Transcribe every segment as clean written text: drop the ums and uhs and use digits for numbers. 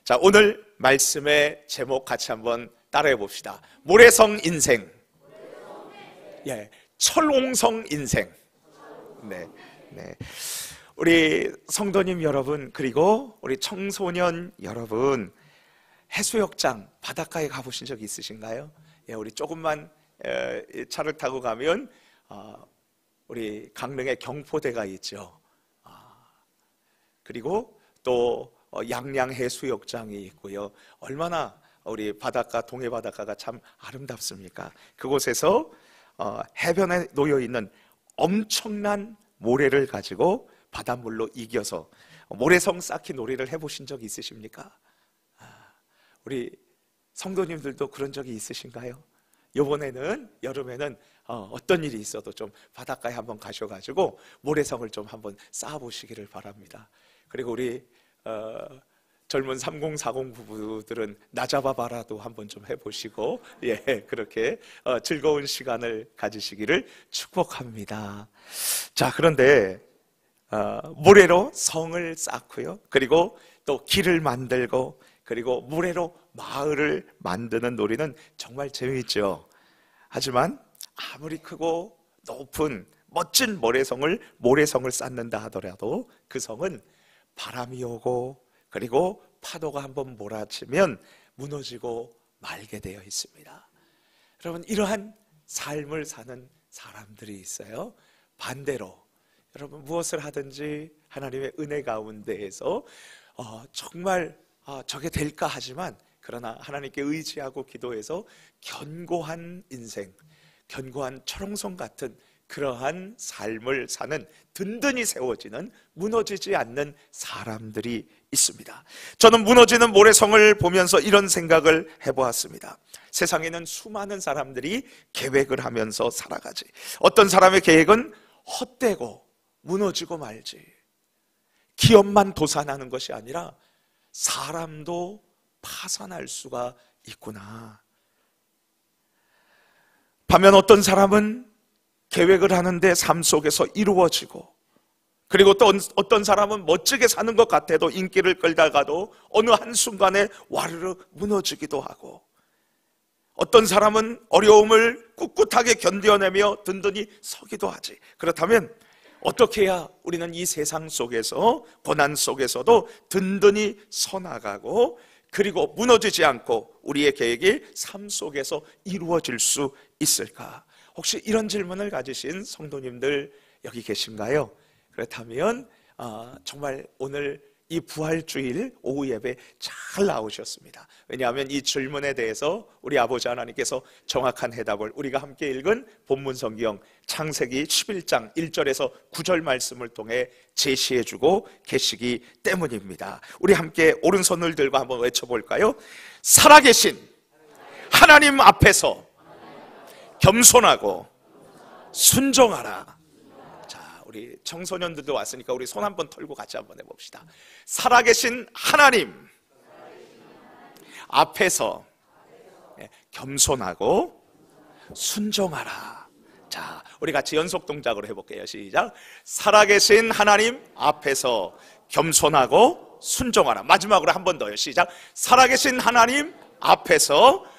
자, 오늘 말씀의 제목 같이 한번 따라해 봅시다. 모래성 인생. 예, 철옹성 인생. 네, 네. 우리 성도님 여러분, 그리고 우리 청소년 여러분, 해수욕장 바닷가에 가보신 적 있으신가요? 예, 우리 조금만 차를 타고 가면 우리 강릉에 경포대가 있죠. 그리고 또 양양해수욕장이 있고요. 얼마나 우리 바닷가, 동해 바닷가가 참 아름답습니까? 그곳에서 해변에 놓여 있는 엄청난 모래를 가지고 바닷물로 이겨서 모래성 쌓기 놀이를 해보신 적 있으십니까? 우리 성도님들도 그런 적이 있으신가요? 이번에는 여름에는 어떤 일이 있어도 좀 바닷가에 한번 가셔가지고 모래성을 좀 한번 쌓아보시기를 바랍니다. 그리고 우리 젊은 3040 부부들은 나 잡아봐라도 한번 좀 해보시고, 예, 그렇게 즐거운 시간을 가지시기를 축복합니다. 자, 그런데 모래로 성을 쌓고요, 그리고 또 길을 만들고, 그리고 모래로 마을을 만드는 놀이는 정말 재미있죠. 하지만 아무리 크고 높은 멋진 모래성을 쌓는다 하더라도 그 성은 바람이 오고 그리고 파도가 한번 몰아치면 무너지고 말게 되어 있습니다. 여러분, 이러한 삶을 사는 사람들이 있어요. 반대로 여러분, 무엇을 하든지 하나님의 은혜 가운데에서 정말 저게 될까 하지만 그러나 하나님께 의지하고 기도해서 견고한 인생, 견고한 철옹성 같은 그러한 삶을 사는, 든든히 세워지는, 무너지지 않는 사람들이 있습니다. 저는 무너지는 모래성을 보면서 이런 생각을 해보았습니다. 세상에는 수많은 사람들이 계획을 하면서 살아가지. 어떤 사람의 계획은 헛되고 무너지고 말지. 기업만 도산하는 것이 아니라 사람도 파산할 수가 있구나. 반면 어떤 사람은 계획을 하는데 삶 속에서 이루어지고, 그리고 또 어떤 사람은 멋지게 사는 것 같아도 인기를 끌다가도 어느 한순간에 와르르 무너지기도 하고, 어떤 사람은 어려움을 꿋꿋하게 견뎌내며 든든히 서기도 하지. 그렇다면 어떻게 해야 우리는 이 세상 속에서, 고난 속에서도 든든히 서나가고 그리고 무너지지 않고 우리의 계획이 삶 속에서 이루어질 수 있을까? 혹시 이런 질문을 가지신 성도님들 여기 계신가요? 그렇다면 정말 오늘 이 부활주일 오후 예배 잘 나오셨습니다. 왜냐하면 이 질문에 대해서 우리 아버지 하나님께서 정확한 해답을 우리가 함께 읽은 본문 성경 창세기 11장 1절에서 9절 말씀을 통해 제시해주고 계시기 때문입니다. 우리 함께 오른손을 들고 한번 외쳐볼까요? 살아계신 하나님 앞에서 겸손하고 순종하라. 우리 청소년들도 왔으니까 우리 손 한번 털고 같이 한번 해봅시다. 살아계신 하나님 앞에서 겸손하고 순종하라. 자, 우리 같이 연속 동작으로 해볼게요. 시작. 살아계신 하나님 앞에서 겸손하고 순종하라. 마지막으로 한 번 더요. 시작. 살아계신 하나님 앞에서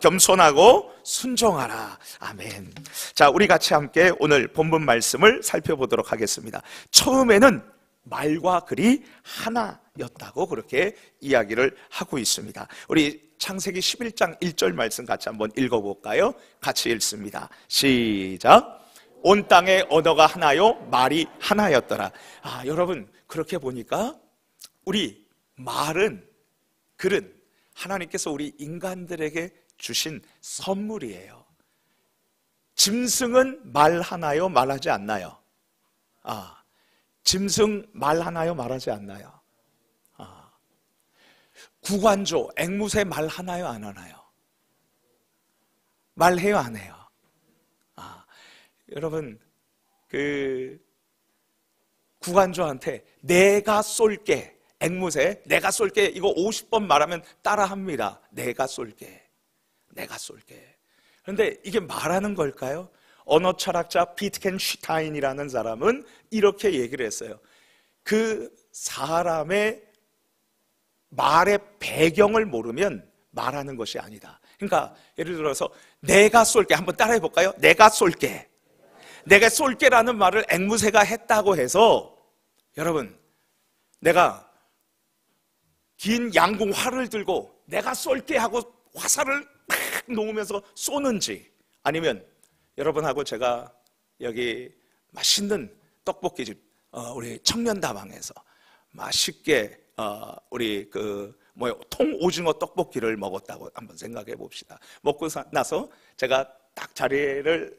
겸손하고 순종하라. 아멘. 자, 우리 같이 함께 오늘 본문 말씀을 살펴보도록 하겠습니다. 처음에는 말과 글이 하나였다고 그렇게 이야기를 하고 있습니다. 우리 창세기 11장 1절 말씀 같이 한번 읽어볼까요? 같이 읽습니다. 시작. 온 땅의 언어가 하나요, 말이 하나였더라. 여러분, 그렇게 보니까 우리 말은, 글은 하나님께서 우리 인간들에게 주신 선물이에요. 짐승은 말하나요, 말하지 않나요? 짐승 말하나요, 말하지 않나요? 구관조, 앵무새 말하나요, 안 하나요? 말해요, 안 해요? 여러분, 구관조한테 내가 쏠게, 앵무새 내가 쏠게, 이거 50번 말하면 따라합니다. 내가 쏠게, 내가 쏠게. 그런데 이게 말하는 걸까요? 언어 철학자 비트겐슈타인이라는 사람은 이렇게 얘기를 했어요. 그 사람의 말의 배경을 모르면 말하는 것이 아니다. 그러니까 예를 들어서 내가 쏠게, 한번 따라해 볼까요? 내가 쏠게. 내가 쏠게라는 말을 앵무새가 했다고 해서 여러분, 내가 긴 양궁 활을 들고 내가 쏠게 하고 화살을 팍 놓으면서 쏘는지, 아니면 여러분하고 제가 여기 맛있는 떡볶이집 우리 청년다방에서 맛있게 우리 통오징어 떡볶이를 먹었다고 한번 생각해 봅시다. 먹고 나서 제가 딱 자리를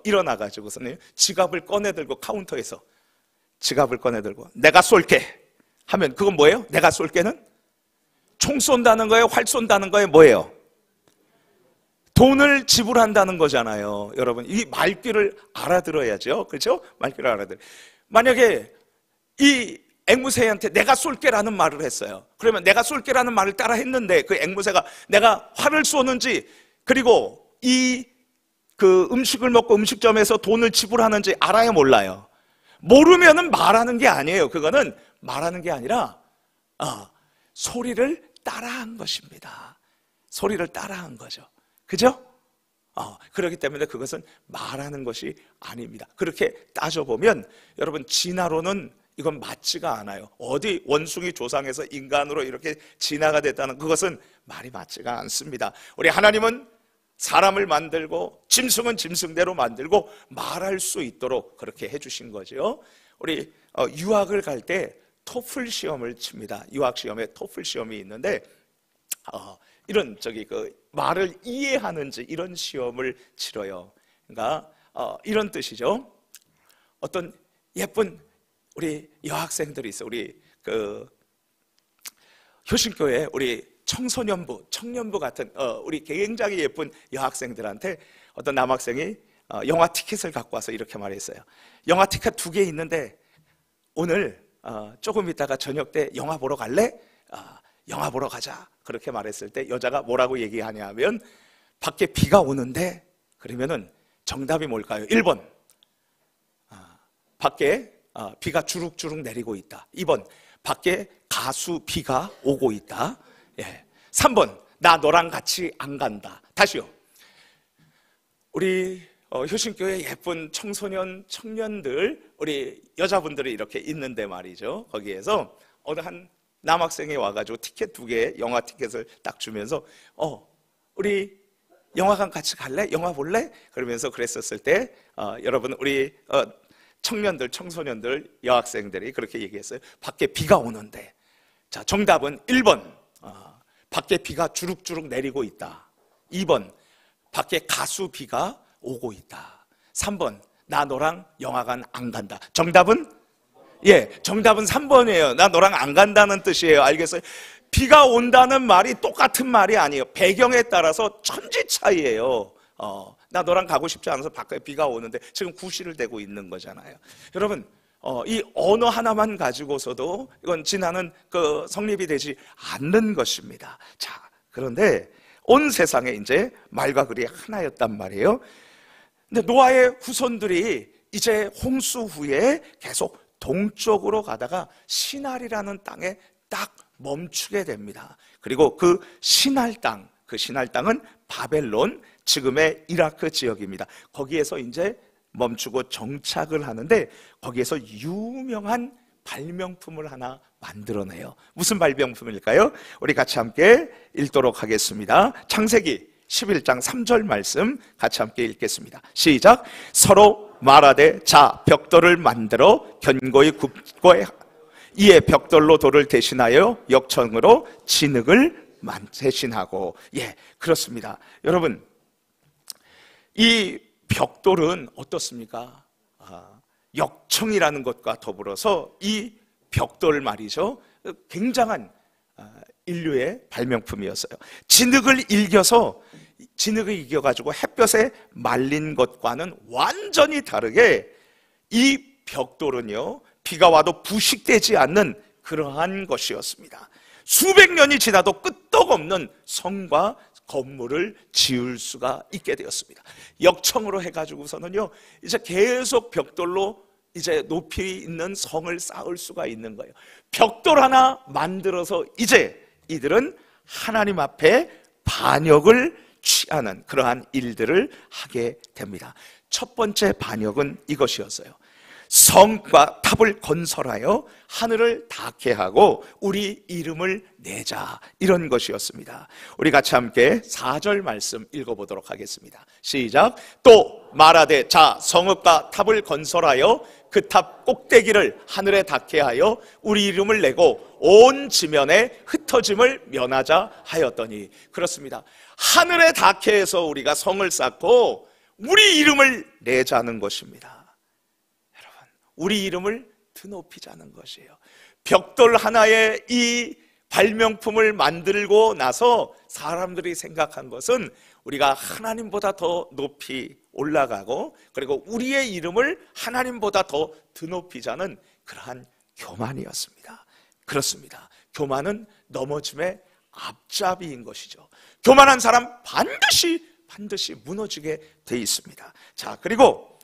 일어나 가지고서는 지갑을 꺼내 들고 카운터에서 지갑을 꺼내 들고 내가 쏠게 하면 그건 뭐예요? 내가 쏠게는 총 쏜다는 거예요? 활 쏜다는 거예요? 뭐예요? 돈을 지불한다는 거잖아요. 여러분, 이 말귀를 알아들어야죠. 그렇죠? 말귀를 알아들어요. 만약에 이 앵무새한테 내가 쏠게라는 말을 했어요. 그러면 내가 쏠게라는 말을 따라 했는데 그 앵무새가 내가 활을 쏘는지, 그리고 그 음식을 먹고 음식점에서 돈을 지불하는지 알아요, 몰라요? 모르면은 말하는 게 아니에요. 그거는 말하는 게 아니라 소리를 따라한 것입니다. 소리를 따라한 거죠. 그죠? 그렇기 때문에 그것은 말하는 것이 아닙니다. 그렇게 따져보면 여러분, 진화로는 이건 맞지가 않아요. 어디 원숭이 조상에서 인간으로 이렇게 진화가 됐다는 그것은 말이 맞지가 않습니다. 우리 하나님은 사람을 만들고 짐승은 짐승대로 만들고 말할 수 있도록 그렇게 해주신 거죠. 우리 유학을 갈 때 토플 시험을 칩니다. 유학 시험에 토플 시험이 있는데 이런 말을 이해하는지 이런 시험을 치러요. 그러니까 이런 뜻이죠. 어떤 예쁜 우리 여학생들이 있어. 우리 효신교회 우리 청년부 같은 우리 굉장히 예쁜 여학생들한테 어떤 남학생이 영화 티켓을 갖고 와서 이렇게 말했어요. 영화 티켓 2개 있는데 오늘 조금 있다가 저녁 때 영화 보러 갈래? 영화 보러 가자. 그렇게 말했을 때 여자가 뭐라고 얘기하냐면 밖에 비가 오는데, 그러면은 정답이 뭘까요? 1번 밖에 비가 주룩주룩 내리고 있다. 2번 밖에 가수 비가 오고 있다. 3번 나 너랑 같이 안 간다. 다시요. 우리 효신교회 예쁜 청년들 우리 여자분들이 이렇게 있는데 말이죠. 거기에서 어느 한 남학생이 와가지고 티켓 2개, 영화 티켓을 딱 주면서 우리 영화관 같이 갈래? 영화 볼래? 그러면서 그랬었을 때 여러분, 우리 청소년들, 여학생들이 그렇게 얘기했어요. 밖에 비가 오는데. 자, 정답은 1번 밖에 비가 주룩주룩 내리고 있다. 2번 밖에 가수 비가 오고 있다. 3번 나 너랑 영화관 안 간다. 정답은? 정답은 3번이에요. 나 너랑 안 간다는 뜻이에요. 알겠어요? 비가 온다는 말이 똑같은 말이 아니에요. 배경에 따라서 천지 차이예요. 나 너랑 가고 싶지 않아서 밖에 비가 오는데 지금 구실을 대고 있는 거잖아요. 여러분, 이 언어 하나만 가지고서도 이건 진화는 성립이 되지 않는 것입니다. 자, 그런데 온 세상에 이제 말과 글이 하나였단 말이에요. 근데 노아의 후손들이 이제 홍수 후에 계속 동쪽으로 가다가 시날이라는 땅에 딱 멈추게 됩니다. 그리고 그 시날 땅은 바벨론, 지금의 이라크 지역입니다. 거기에서 이제 멈추고 정착을 하는데 거기에서 유명한 발명품을 하나 만들어내요. 무슨 발명품일까요? 우리 같이 함께 읽도록 하겠습니다. 창세기 11장 3절 말씀 같이 함께 읽겠습니다. 시작. 서로 말하되 자 벽돌을 만들어 견고히 굽고 이에 벽돌로 돌을 대신하여 역청으로 진흙을 대신하고. 그렇습니다. 여러분, 이 벽돌은 어떻습니까? 역청이라는 것과 더불어서 이 벽돌 말이죠, 굉장한 인류의 발명품이었어요. 진흙을 이겨가지고 햇볕에 말린 것과는 완전히 다르게 이 벽돌은요, 비가 와도 부식되지 않는 그러한 것이었습니다. 수백 년이 지나도 끄떡없는 성과 건물을 지을 수가 있게 되었습니다. 역청으로 해가지고서는요, 이제 계속 벽돌로 이제 높이 있는 성을 쌓을 수가 있는 거예요. 벽돌 하나 만들어서 이제 이들은 하나님 앞에 반역을 취하는 그러한 일들을 하게 됩니다. 첫 번째 반역은 이것이었어요. 성과 탑을 건설하여 하늘을 닿게 하고 우리 이름을 내자, 이런 것이었습니다. 우리 같이 함께 4절 말씀 읽어보도록 하겠습니다. 시작. 또 말하되 자 성읍과 탑을 건설하여 그 탑 꼭대기를 하늘에 닿게 하여 우리 이름을 내고 온 지면에 흩어짐을 면하자 하였더니, 그렇습니다. 하늘에 닿게 해서 우리가 성을 쌓고 우리 이름을 내자는 것입니다. 우리 이름을 드높이자는 것이에요. 벽돌 하나에 이 발명품을 만들고 나서 사람들이 생각한 것은 우리가 하나님보다 더 높이 올라가고 그리고 우리의 이름을 하나님보다 더 드높이자는 그러한 교만이었습니다. 그렇습니다. 교만은 넘어짐의 앞잡이인 것이죠. 교만한 사람 반드시 무너지게 돼 있습니다. 자, 그리고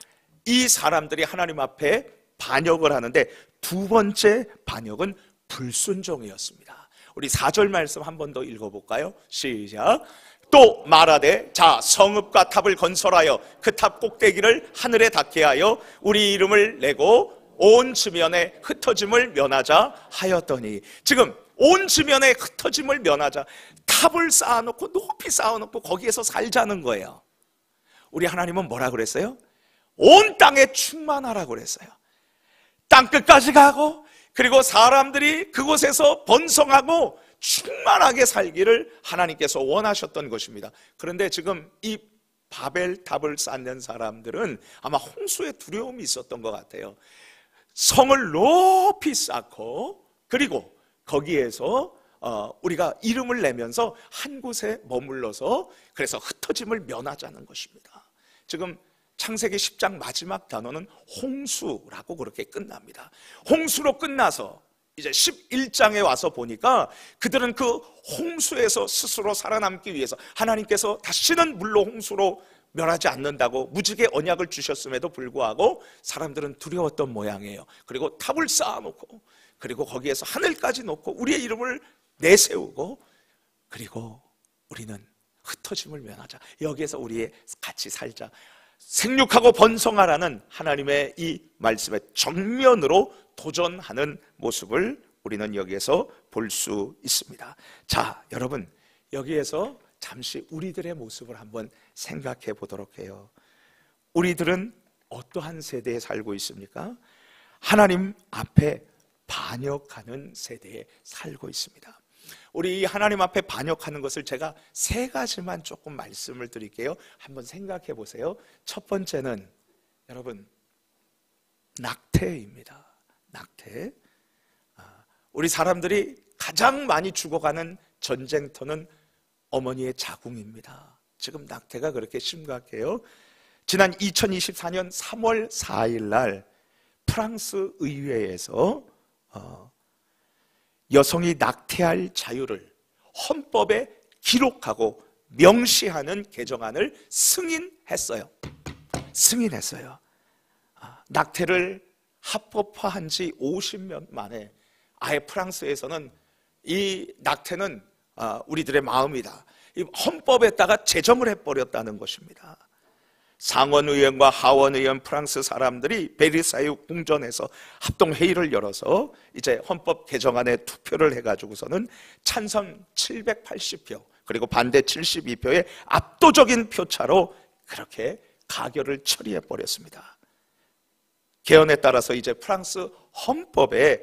이 사람들이 하나님 앞에 반역을 하는데 두 번째 반역은 불순종이었습니다. 우리 4절 말씀 한 번 더 읽어볼까요? 시작. 또 말하되 자 성읍과 탑을 건설하여 그 탑 꼭대기를 하늘에 닿게 하여 우리 이름을 내고 온 지면에 흩어짐을 면하자 하였더니, 지금 온 지면에 흩어짐을 면하자, 탑을 쌓아놓고 높이 쌓아놓고 거기에서 살자는 거예요. 우리 하나님은 뭐라 그랬어요? 온 땅에 충만하라고 그랬어요. 땅 끝까지 가고 그리고 사람들이 그곳에서 번성하고 충만하게 살기를 하나님께서 원하셨던 것입니다. 그런데 지금 이 바벨탑을 쌓는 사람들은 아마 홍수의 두려움이 있었던 것 같아요. 성을 높이 쌓고 그리고 거기에서 우리가 이름을 내면서 한 곳에 머물러서 그래서 흩어짐을 면하자는 것입니다. 지금 창세기 10장 마지막 단어는 홍수라고 그렇게 끝납니다. 홍수로 끝나서 이제 11장에 와서 보니까 그들은 그 홍수에서 스스로 살아남기 위해서 하나님께서 다시는 물로 홍수로 멸하지 않는다고 무지개 언약을 주셨음에도 불구하고 사람들은 두려웠던 모양이에요. 그리고 탑을 쌓아놓고 그리고 거기에서 하늘까지 놓고 우리의 이름을 내세우고 그리고 우리는 흩어짐을 면하자, 여기에서 우리 같이 살자, 생육하고 번성하라는 하나님의 이 말씀에 정면으로 도전하는 모습을 우리는 여기에서 볼 수 있습니다. 자, 여러분, 여기에서 잠시 우리들의 모습을 한번 생각해 보도록 해요. 우리들은 어떠한 세대에 살고 있습니까? 하나님 앞에 반역하는 세대에 살고 있습니다. 우리 하나님 앞에 반역하는 것을 제가 세 가지만 조금 말씀을 드릴게요. 한번 생각해 보세요. 첫 번째는 여러분, 낙태입니다. 낙태. 우리 사람들이 가장 많이 죽어가는 전쟁터는 어머니의 자궁입니다. 지금 낙태가 그렇게 심각해요. 지난 2024년 3월 4일 날 프랑스 의회에서 여성이 낙태할 자유를 헌법에 기록하고 명시하는 개정안을 승인했어요. 낙태를 합법화한 지 50년 만에 아예 프랑스에서는 이 낙태는 우리들의 마음이다, 이 헌법에다가 제정을 해버렸다는 것입니다. 상원의원과 하원의원 프랑스 사람들이 베르사유 궁전에서 합동회의를 열어서 이제 헌법 개정안에 투표를 해가지고서는 찬성 780표 그리고 반대 72표의 압도적인 표차로 그렇게 가결을 처리해버렸습니다. 개헌에 따라서 이제 프랑스 헌법에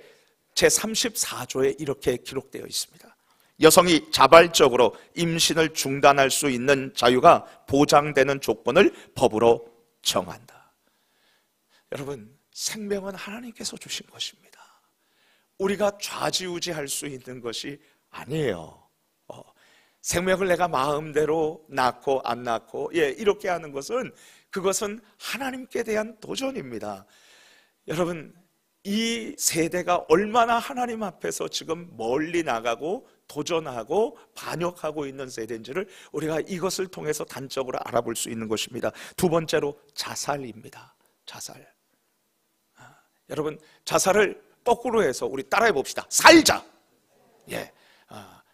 제34조에 이렇게 기록되어 있습니다. 여성이 자발적으로 임신을 중단할 수 있는 자유가 보장되는 조건을 법으로 정한다. 여러분, 생명은 하나님께서 주신 것입니다. 우리가 좌지우지할 수 있는 것이 아니에요. 생명을 내가 마음대로 낳고 안 낳고 이렇게 하는 것은 그것은 하나님께 대한 도전입니다. 여러분, 이 세대가 얼마나 하나님 앞에서 지금 멀리 나가고 도전하고 반역하고 있는 세대인지를 우리가 이것을 통해서 단적으로 알아볼 수 있는 것입니다. 두 번째로 자살입니다. 자살. 여러분, 자살을 거꾸로 해서 우리 따라해 봅시다. 살자.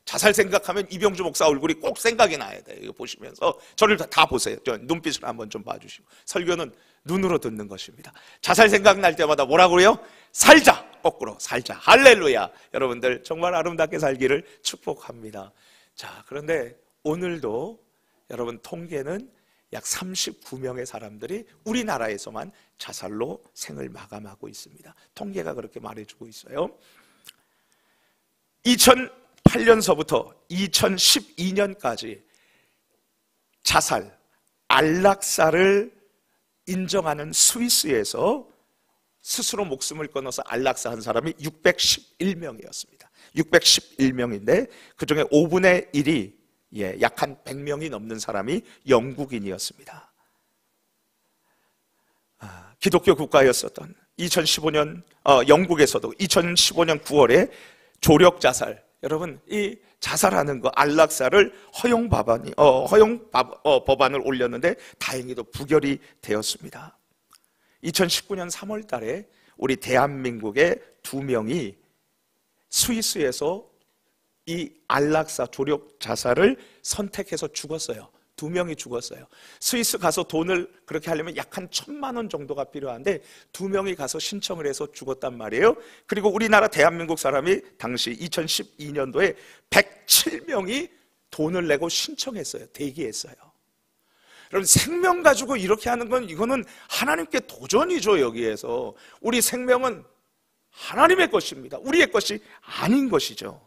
자살 생각하면 이병주 목사 얼굴이 꼭 생각이 나야 돼요. 이거 보시면서 저를 다 보세요. 눈빛을 한번 좀 봐주시고. 설교는 눈으로 듣는 것입니다. 자살 생각날 때마다 뭐라고 그래요? 살자! 거꾸로 살자. 할렐루야. 여러분들 정말 아름답게 살기를 축복합니다. 자, 그런데 오늘도 여러분 통계는 약 39명의 사람들이 우리나라에서만 자살로 생을 마감하고 있습니다. 통계가 그렇게 말해주고 있어요. 2008년서부터 2012년까지 자살, 안락사를 인정하는 스위스에서 스스로 목숨을 끊어서 안락사 한 사람이 611명이었습니다. 611명인데 그중에 5분의 1이 약 한 100명이 넘는 사람이 영국인이었습니다. 기독교 국가였었던 2015년 영국에서도 2015년 9월에 조력 자살, 여러분 이 자살하는 거 안락사를 허용 법안을 올렸는데 다행히도 부결이 되었습니다. 2019년 3월 달에 우리 대한민국의 2명이 스위스에서 이 안락사 조력 자살을 선택해서 죽었어요. 2명이 죽었어요. 스위스 가서 돈을 그렇게 하려면 약 한 1,000만 원 정도가 필요한데 2명이 가서 신청을 해서 죽었단 말이에요. 그리고 우리나라 대한민국 사람이 당시 2012년도에 107명이 돈을 내고 신청했어요. 대기했어요. 여러분 생명 가지고 이렇게 하는 건 이거는 하나님께 도전이죠. 여기에서 우리 생명은 하나님의 것입니다. 우리의 것이 아닌 것이죠.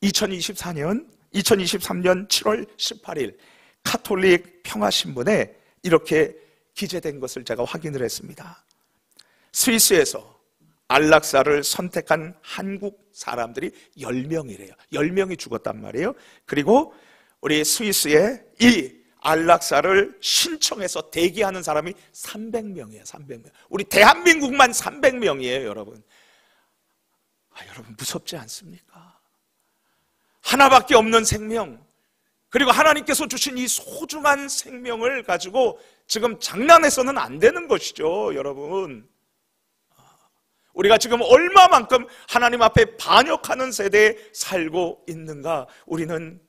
2023년 7월 18일 카톨릭 평화신문에 이렇게 기재된 것을 제가 확인을 했습니다. 스위스에서 안락사를 선택한 한국 사람들이 10명이래요. 10명이 죽었단 말이에요. 그리고 우리 스위스에 이 안락사를 신청해서 대기하는 사람이 300명이에요. 300명. 우리 대한민국만 300명이에요, 여러분. 여러분 무섭지 않습니까? 하나밖에 없는 생명, 그리고 하나님께서 주신 이 소중한 생명을 가지고 지금 장난해서는 안 되는 것이죠, 여러분. 우리가 지금 얼마만큼 하나님 앞에 반역하는 세대에 살고 있는가, 우리는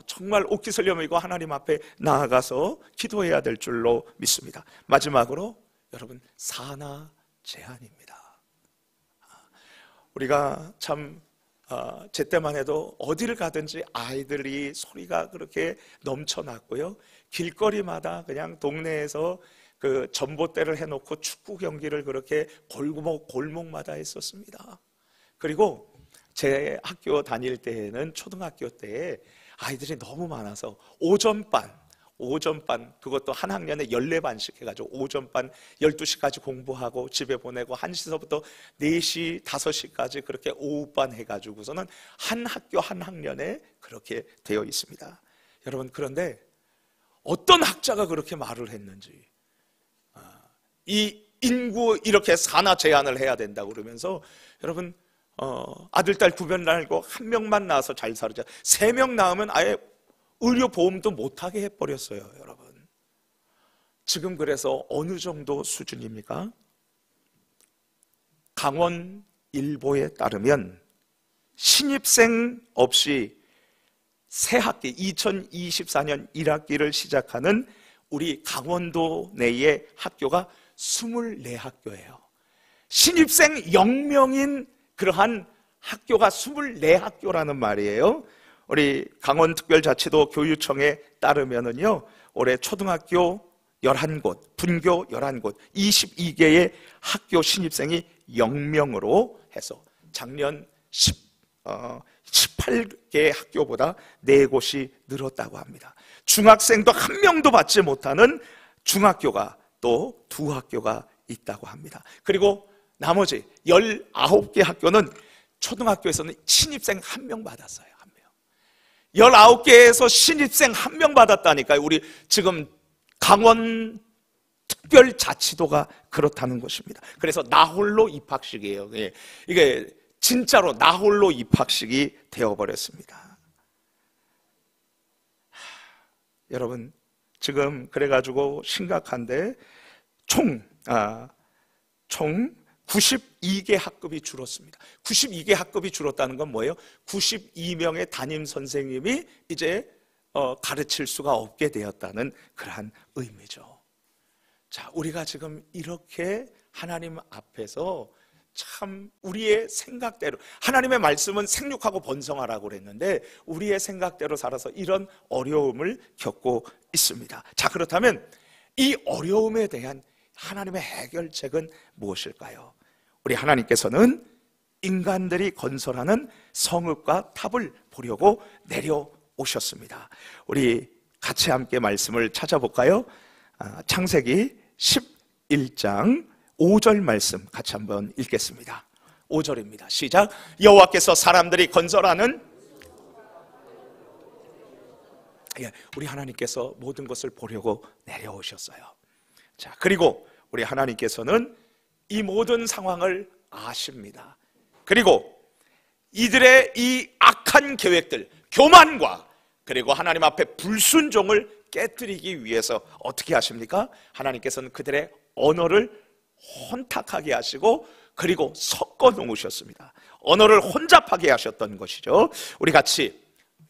정말 옷깃을 여미고 하나님 앞에 나아가서 기도해야 될 줄로 믿습니다. 마지막으로 여러분, 산하 제한입니다. 우리가 참 제 때만 해도 어디를 가든지 아이들이 소리가 그렇게 넘쳐났고요. 길거리마다 그냥 동네에서 그 전봇대를 해놓고 축구 경기를 그렇게 골목마다 했었습니다. 그리고 제 학교 다닐 때에는 초등학교 때에 아이들이 너무 많아서 오전반 그것도 한 학년에 14반씩 해가지고 오전반 12시까지 공부하고 집에 보내고 1시서부터 4시, 5시까지 그렇게 오후반 해가지고서는 한 학교 한 학년에 그렇게 되어 있습니다. 여러분, 그런데 어떤 학자가 그렇게 말을 했는지, 이 인구 이렇게 산하 제한을 해야 된다고 그러면서 여러분 아들, 딸 구별 날고 한 명만 낳아서 잘 살자, 3명 낳으면 아예 의료보험도 못하게 해버렸어요, 여러분. 지금 그래서 어느 정도 수준입니까? 강원일보에 따르면 신입생 없이 새 학기 2024년 1학기를 시작하는 우리 강원도 내의 학교가 24학교예요. 신입생 0명인 그러한 학교가 24학교라는 말이에요. 우리 강원특별자치도 교육청에 따르면은요, 올해 초등학교 11곳, 분교 11곳, 22개의 학교 신입생이 0명으로 해서 작년 18개의 학교보다 4곳이 늘었다고 합니다. 중학생도 한 명도 받지 못하는 중학교가 또 2학교가 있다고 합니다. 그리고 나머지 19개 학교는 초등학교에서는 신입생 1명 받았어요. 19개에서 신입생 1명 받았다니까요. 우리 지금 강원 특별자치도가 그렇다는 것입니다. 그래서 나홀로 입학식이에요. 이게 진짜로 나홀로 입학식이 되어버렸습니다. 여러분, 지금 그래가지고 심각한데 총 92개 학급이 줄었습니다. 92개 학급이 줄었다는 건 뭐예요? 92명의 담임 선생님이 이제 가르칠 수가 없게 되었다는 그러한 의미죠. 자, 우리가 지금 이렇게 하나님 앞에서 참 우리의 생각대로, 하나님의 말씀은 생육하고 번성하라고 그랬는데 우리의 생각대로 살아서 이런 어려움을 겪고 있습니다. 자, 그렇다면 이 어려움에 대한 하나님의 해결책은 무엇일까요? 우리 하나님께서는 인간들이 건설하는 성읍과 탑을 보려고 내려오셨습니다. 우리 같이 함께 말씀을 찾아볼까요? 창세기 11장 5절 말씀 같이 한번 읽겠습니다. 5절입니다. 시작. 여호와께서 사람들이 건설하는, 우리 하나님께서 모든 것을 보려고 내려오셨어요. 자, 그리고 우리 하나님께서는 이 모든 상황을 아십니다. 그리고 이들의 이 악한 계획들, 교만과 그리고 하나님 앞에 불순종을 깨뜨리기 위해서 어떻게 하십니까? 하나님께서는 그들의 언어를 혼탁하게 하시고 그리고 섞어 놓으셨습니다. 언어를 혼잡하게 하셨던 것이죠. 우리 같이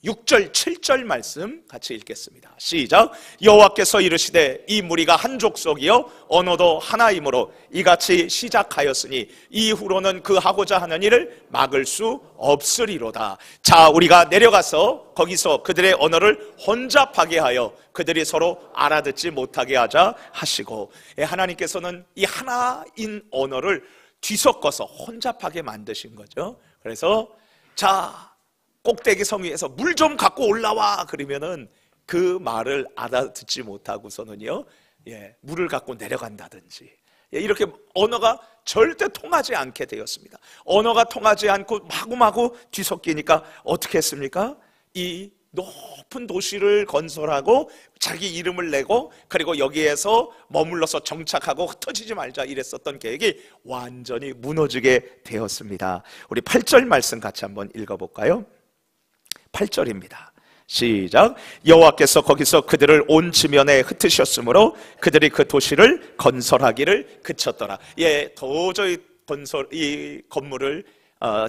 6절 7절 말씀 같이 읽겠습니다. 시작. 여호와께서 이르시되 이 무리가 한 족속이요 언어도 하나이므로 이같이 시작하였으니 이후로는 그 하고자 하는 일을 막을 수 없으리로다. 자, 우리가 내려가서 거기서 그들의 언어를 혼잡하게 하여 그들이 서로 알아듣지 못하게 하자 하시고, 하나님께서는 이 하나인 언어를 뒤섞어서 혼잡하게 만드신 거죠. 그래서 자, 꼭대기 성 위에서 물 좀 갖고 올라와 그러면은 그 말을 알아듣지 못하고서는요, 물을 갖고 내려간다든지, 이렇게 언어가 절대 통하지 않게 되었습니다. 언어가 통하지 않고 마구마구 뒤섞이니까 어떻게 했습니까? 이 높은 도시를 건설하고 자기 이름을 내고 그리고 여기에서 머물러서 정착하고 흩어지지 말자 이랬었던 계획이 완전히 무너지게 되었습니다. 우리 8절 말씀 같이 한번 읽어볼까요? 8절입니다. 시작. 여호와께서 거기서 그들을 온 지면에 흩으셨으므로 그들이 그 도시를 건설하기를 그쳤더라. 도저히 이 건물을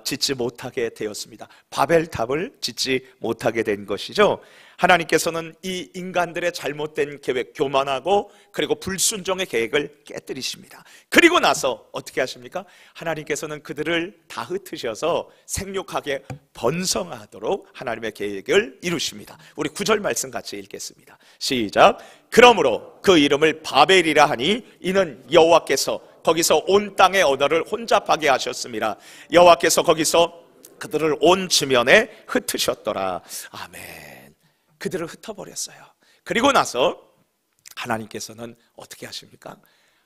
짓지 못하게 되었습니다. 바벨탑을 짓지 못하게 된 것이죠. 하나님께서는 이 인간들의 잘못된 계획, 교만하고 그리고 불순종의 계획을 깨뜨리십니다. 그리고 나서 어떻게 하십니까? 하나님께서는 그들을 다 흩으셔서 생육하게 번성하도록 하나님의 계획을 이루십니다. 우리 9절 말씀 같이 읽겠습니다. 시작. 그러므로 그 이름을 바벨이라 하니 이는 여호와께서 거기서 온 땅의 언어를 혼잡하게 하셨습니다. 여호와께서 거기서 그들을 온 지면에 흩으셨더라. 아멘. 그들을 흩어버렸어요. 그리고 나서 하나님께서는 어떻게 하십니까?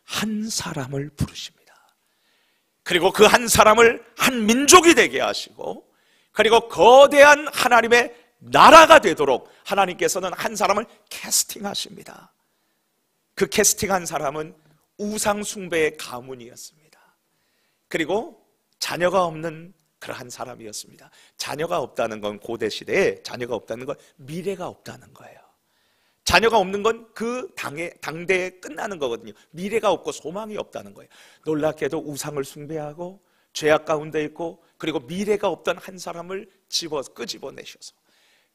한 사람을 부르십니다. 그리고 그 한 사람을 한 민족이 되게 하시고 그리고 거대한 하나님의 나라가 되도록 하나님께서는 한 사람을 캐스팅하십니다. 그 캐스팅한 사람은 우상 숭배의 가문이었습니다. 그리고 자녀가 없는 그러한 사람이었습니다. 자녀가 없다는 건 고대 시대에 자녀가 없다는 건 미래가 없다는 거예요. 자녀가 없는 건 그 당대에 끝나는 거거든요. 미래가 없고 소망이 없다는 거예요. 놀랍게도 우상을 숭배하고 죄악 가운데 있고 그리고 미래가 없던 한 사람을 끄집어내셔서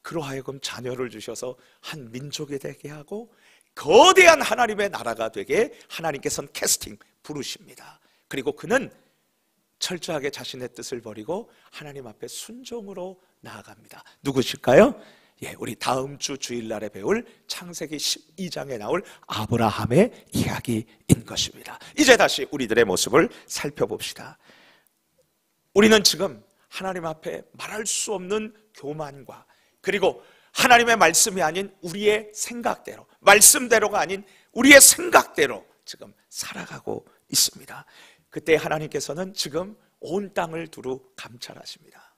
그러하여금 자녀를 주셔서 한 민족이 되게 하고 거대한 하나님의 나라가 되게 하나님께서는 캐스팅 부르십니다. 그리고 그는 철저하게 자신의 뜻을 버리고 하나님 앞에 순종으로 나아갑니다. 누구실까요? 우리 다음 주 주일날에 배울 창세기 12장에 나올 아브라함의 이야기인 것입니다. 이제 다시 우리들의 모습을 살펴봅시다. 우리는 지금 하나님 앞에 말할 수 없는 교만과 그리고 하나님의 말씀이 아닌 우리의 생각대로, 말씀대로가 아닌 우리의 생각대로 지금 살아가고 있습니다. 그때 하나님께서는 지금 온 땅을 두루 감찰하십니다.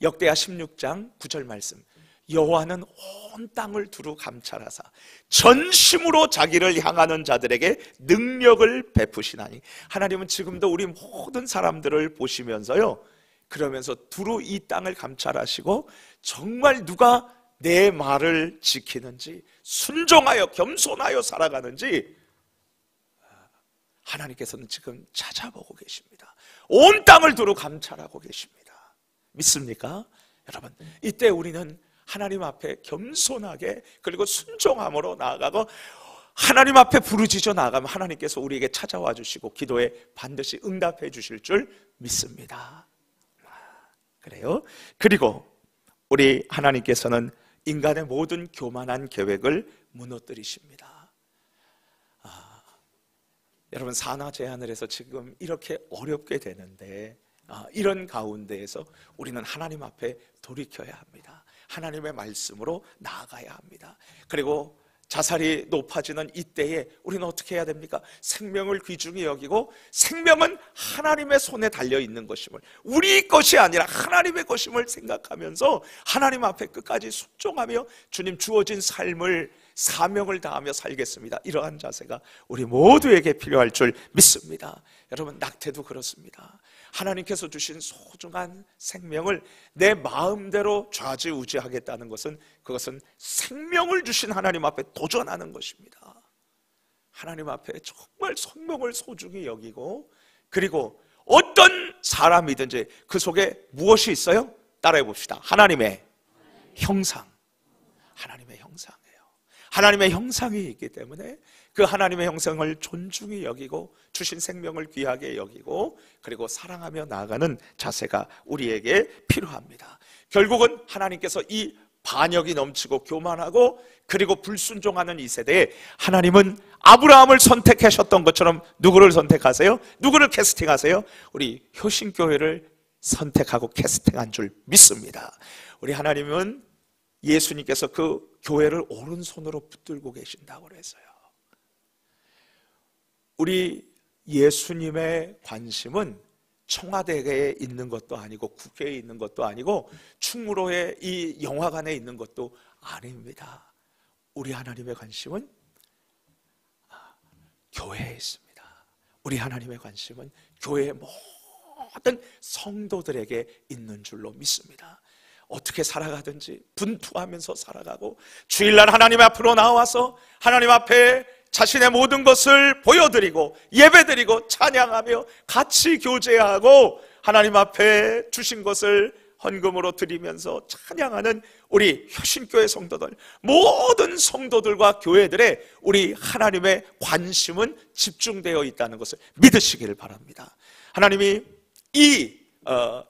역대하 16장 9절 말씀. 여호와는 온 땅을 두루 감찰하사 전심으로 자기를 향하는 자들에게 능력을 베푸시나니. 하나님은 지금도 우리 모든 사람들을 보시면서요, 그러면서 두루 이 땅을 감찰하시고 정말 누가 내 말을 지키는지, 순종하여 겸손하여 살아가는지 하나님께서는 지금 찾아보고 계십니다. 온 땅을 두루 감찰하고 계십니다. 믿습니까? 여러분, 이때 우리는 하나님 앞에 겸손하게 그리고 순종함으로 나아가고 하나님 앞에 부르짖어 나아가면 하나님께서 우리에게 찾아와 주시고 기도에 반드시 응답해 주실 줄 믿습니다. 그래요? 그리고 우리 하나님께서는 인간의 모든 교만한 계획을 무너뜨리십니다. 여러분, 산하 제한을 해서 지금 이렇게 어렵게 되는데 이런 가운데에서 우리는 하나님 앞에 돌이켜야 합니다. 하나님의 말씀으로 나아가야 합니다. 그리고 자살이 높아지는 이때에 우리는 어떻게 해야 됩니까? 생명을 귀중히 여기고 생명은 하나님의 손에 달려있는 것임을, 우리 것이 아니라 하나님의 것임을 생각하면서 하나님 앞에 끝까지 순종하며 주님 주어진 삶을 사명을 다하며 살겠습니다. 이러한 자세가 우리 모두에게 필요할 줄 믿습니다. 여러분, 낙태도 그렇습니다. 하나님께서 주신 소중한 생명을 내 마음대로 좌지우지하겠다는 것은 그것은 생명을 주신 하나님 앞에 도전하는 것입니다. 하나님 앞에 정말 생명을 소중히 여기고, 그리고 어떤 사람이든지 그 속에 무엇이 있어요? 따라해 봅시다. 하나님의 형상. 하나님의 형상이에요. 하나님의 형상이 있기 때문에 그 하나님의 형상을 존중히 여기고 주신 생명을 귀하게 여기고 그리고 사랑하며 나아가는 자세가 우리에게 필요합니다. 결국은 하나님께서 이 반역이 넘치고 교만하고 그리고 불순종하는 이 세대에 하나님은 아브라함을 선택하셨던 것처럼 누구를 선택하세요? 누구를 캐스팅하세요? 우리 효신교회를 선택하고 캐스팅한 줄 믿습니다. 우리 하나님은 예수님께서 그 교회를 오른손으로 붙들고 계신다고 그랬어요. 우리 예수님의 관심은 청와대에 있는 것도 아니고 국회에 있는 것도 아니고 충무로의 이 영화관에 있는 것도 아닙니다. 우리 하나님의 관심은 교회에 있습니다. 우리 하나님의 관심은 교회의 모든 성도들에게 있는 줄로 믿습니다. 어떻게 살아가든지 분투하면서 살아가고 주일날 하나님 앞으로 나와서 하나님 앞에 자신의 모든 것을 보여드리고 예배드리고 찬양하며 같이 교제하고 하나님 앞에 주신 것을 헌금으로 드리면서 찬양하는 우리 효신교회 성도들, 모든 성도들과 교회들의 우리 하나님의 관심은 집중되어 있다는 것을 믿으시기를 바랍니다. 하나님이 이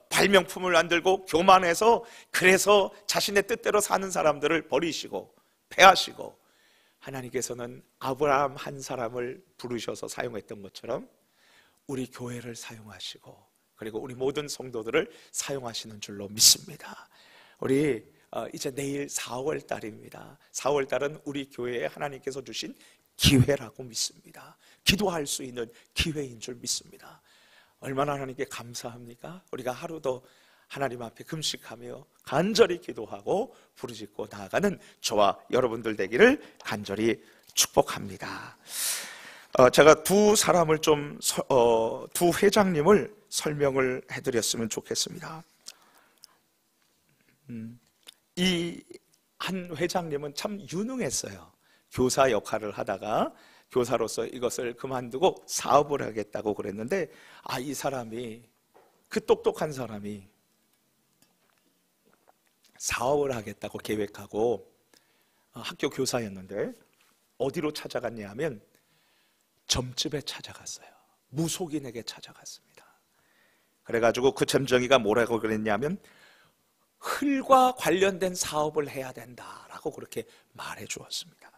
발명품을 만들고 교만해서 그래서 자신의 뜻대로 사는 사람들을 버리시고 패하시고, 하나님께서는 아브라함 한 사람을 부르셔서 사용했던 것처럼 우리 교회를 사용하시고 그리고 우리 모든 성도들을 사용하시는 줄로 믿습니다. 우리 이제 내일 4월 달입니다. 4월 달은 우리 교회에 하나님께서 주신 기회라고 믿습니다. 기도할 수 있는 기회인 줄 믿습니다. 얼마나 하나님께 감사합니까? 우리가 하루도 하나님 앞에 금식하며 간절히 기도하고 부르짖고 나아가는 저와 여러분들 되기를 간절히 축복합니다. 제가 두 사람을 두 회장님을 설명을 해드렸으면 좋겠습니다. 이 한 회장님은 참 유능했어요. 교사 역할을 하다가 교사로서 이것을 그만두고 사업을 하겠다고 그랬는데 이 사람이, 그 똑똑한 사람이 사업을 하겠다고 계획하고 학교 교사였는데 어디로 찾아갔냐 하면 점집에 찾아갔어요. 무속인에게 찾아갔습니다. 그래가지고 그 점쟁이가 뭐라고 그랬냐면 흘과 관련된 사업을 해야 된다라고 그렇게 말해 주었습니다.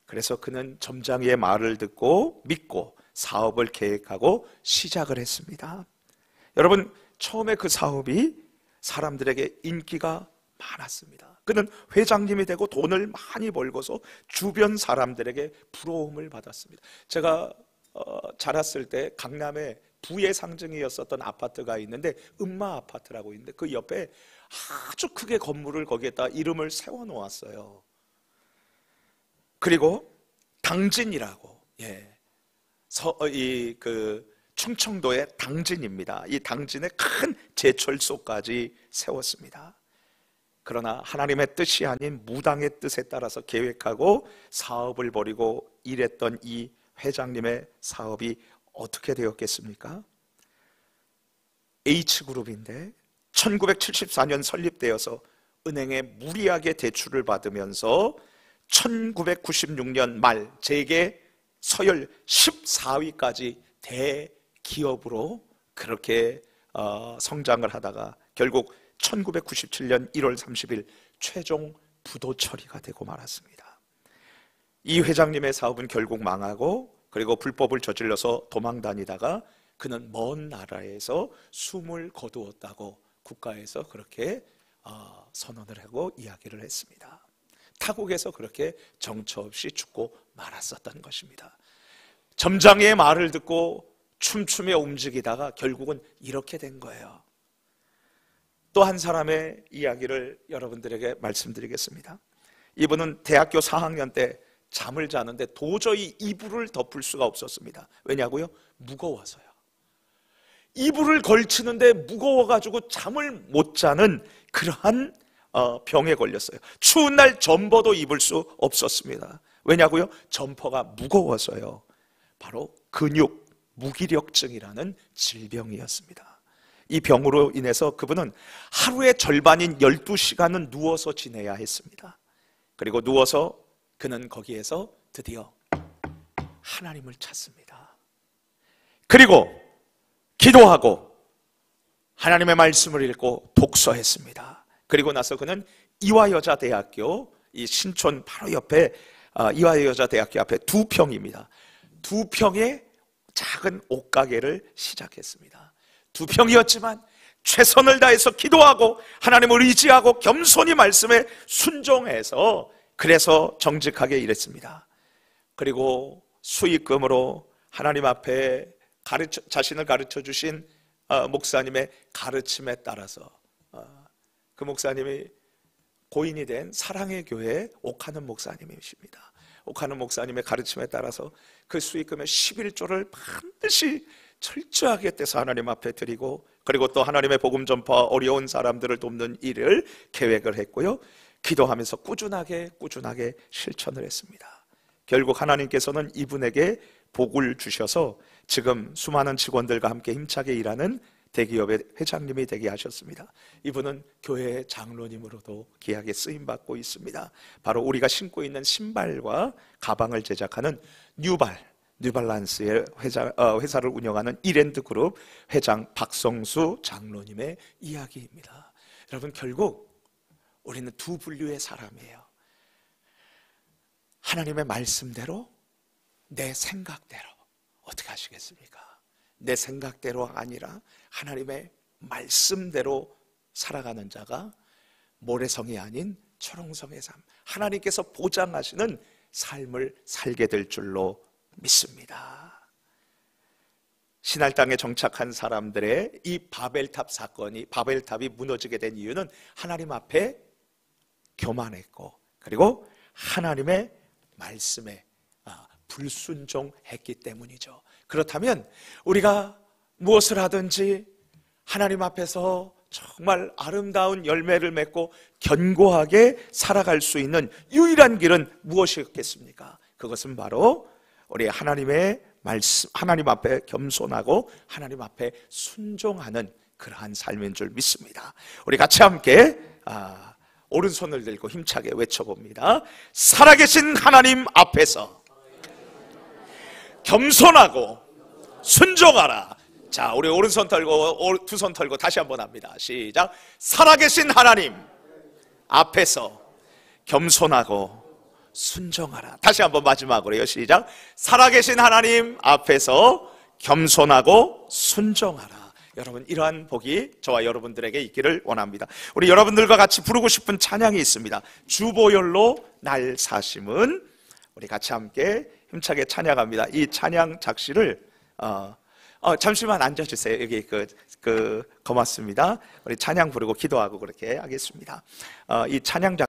그래서 그는 점장이의 말을 듣고 믿고 사업을 계획하고 시작을 했습니다. 여러분, 처음에 그 사업이 사람들에게 인기가 많았습니다. 그는 회장님이 되고 돈을 많이 벌고서 주변 사람들에게 부러움을 받았습니다. 제가 자랐을 때 강남에 부의 상징이었었던 아파트가 있는데 은마 아파트라고 있는데 그 옆에 아주 크게 건물을 거기에다 이름을 세워놓았어요. 그리고 당진이라고, 충청도의 당진입니다. 이 당진에 큰 제철소까지 세웠습니다. 그러나 하나님의 뜻이 아닌 무당의 뜻에 따라서 계획하고 사업을 벌이고 일했던 이 회장님의 사업이 어떻게 되었겠습니까? H그룹인데 1974년 설립되어서 은행에 무리하게 대출을 받으면서 1996년 말 재계 서열 14위까지 대기업으로 그렇게 성장을 하다가 결국 1997년 1월 30일 최종 부도 처리가 되고 말았습니다. 이 회장님의 사업은 결국 망하고 그리고 불법을 저질러서 도망 다니다가 그는 먼 나라에서 숨을 거두었다고 국가에서 그렇게 선언을 하고 이야기를 했습니다. 타국에서 그렇게 정처 없이 죽고 말았었던 것입니다. 점장의 말을 듣고 춤추며 움직이다가 결국은 이렇게 된 거예요. 또 한 사람의 이야기를 여러분들에게 말씀드리겠습니다. 이분은 대학교 4학년 때 잠을 자는데 도저히 이불을 덮을 수가 없었습니다. 왜냐고요? 무거워서요. 이불을 걸치는데 무거워가지고 잠을 못 자는 그러한 병에 걸렸어요. 추운 날 점퍼도 입을 수 없었습니다. 왜냐고요? 점퍼가 무거워서요. 바로 근육 무기력증이라는 질병이었습니다. 이 병으로 인해서 그분은 하루의 절반인 12시간은 누워서 지내야 했습니다. 그리고 누워서 그는 거기에서 드디어 하나님을 찾습니다. 그리고 기도하고 하나님의 말씀을 읽고 독서했습니다. 그리고 나서 그는 이화여자대학교, 이 신촌 바로 옆에 이화여자대학교 앞에 2평입니다. 2평의 작은 옷가게를 시작했습니다. 2평이었지만 최선을 다해서 기도하고 하나님을 의지하고 겸손히 말씀에 순종해서 그래서 정직하게 일했습니다. 그리고 수익금으로 하나님 앞에 자신을 가르쳐 주신 목사님의 가르침에 따라서 그 목사님이 고인이 된 사랑의 교회 옥하는 목사님이십니다. 옥하는 목사님의 가르침에 따라서 그 수익금의 11조를 반드시 철저하게 떼서 하나님 앞에 드리고 그리고 또 하나님의 복음 전파 어려운 사람들을 돕는 일을 계획을 했고요. 기도하면서 꾸준하게 실천을 했습니다. 결국 하나님께서는 이분에게 복을 주셔서 지금 수많은 직원들과 함께 힘차게 일하는 대기업의 회장님이 되게 하셨습니다. 이분은 교회의 장로님으로도 귀하게 쓰임받고 있습니다. 바로 우리가 신고 있는 신발과 가방을 제작하는 뉴발란스의 회사를 운영하는 이랜드그룹 회장 박성수 장로님의 이야기입니다. 여러분, 결국 우리는 두 분류의 사람이에요. 하나님의 말씀대로, 내 생각대로. 어떻게 하시겠습니까? 내 생각대로 아니라 하나님의 말씀대로 살아가는 자가 모래성이 아닌 초롱성의 삶, 하나님께서 보장하시는 삶을 살게 될 줄로 믿습니다. 신할 땅에 정착한 사람들의 이 바벨탑이 무너지게 된 이유는 하나님 앞에 교만했고 그리고 하나님의 말씀에 불순종했기 때문이죠. 그렇다면 우리가 무엇을 하든지 하나님 앞에서 정말 아름다운 열매를 맺고 견고하게 살아갈 수 있는 유일한 길은 무엇이었겠습니까? 그것은 바로 우리 하나님의 말씀, 하나님 앞에 겸손하고 하나님 앞에 순종하는 그러한 삶인 줄 믿습니다. 우리 같이 함께 오른손을 들고 힘차게 외쳐봅니다. 살아계신 하나님 앞에서 겸손하고 순종하라. 자, 우리 오른손 털고 두 손 털고 다시 한번 합니다. 시작. 살아계신 하나님 앞에서 겸손하고 순종하라. 다시 한번 마지막으로요. 시작. 살아계신 하나님 앞에서 겸손하고 순종하라. 여러분, 이러한 복이 저와 여러분들에게 있기를 원합니다. 우리 여러분들과 같이 부르고 싶은 찬양이 있습니다. 주보혈로 날 사심은. 우리 같이 함께 힘차게 찬양합니다. 이 찬양 작시를 잠시만 앉아주세요. 여기 고맙습니다. 우리 찬양 부르고 기도하고 그렇게 하겠습니다. 이 찬양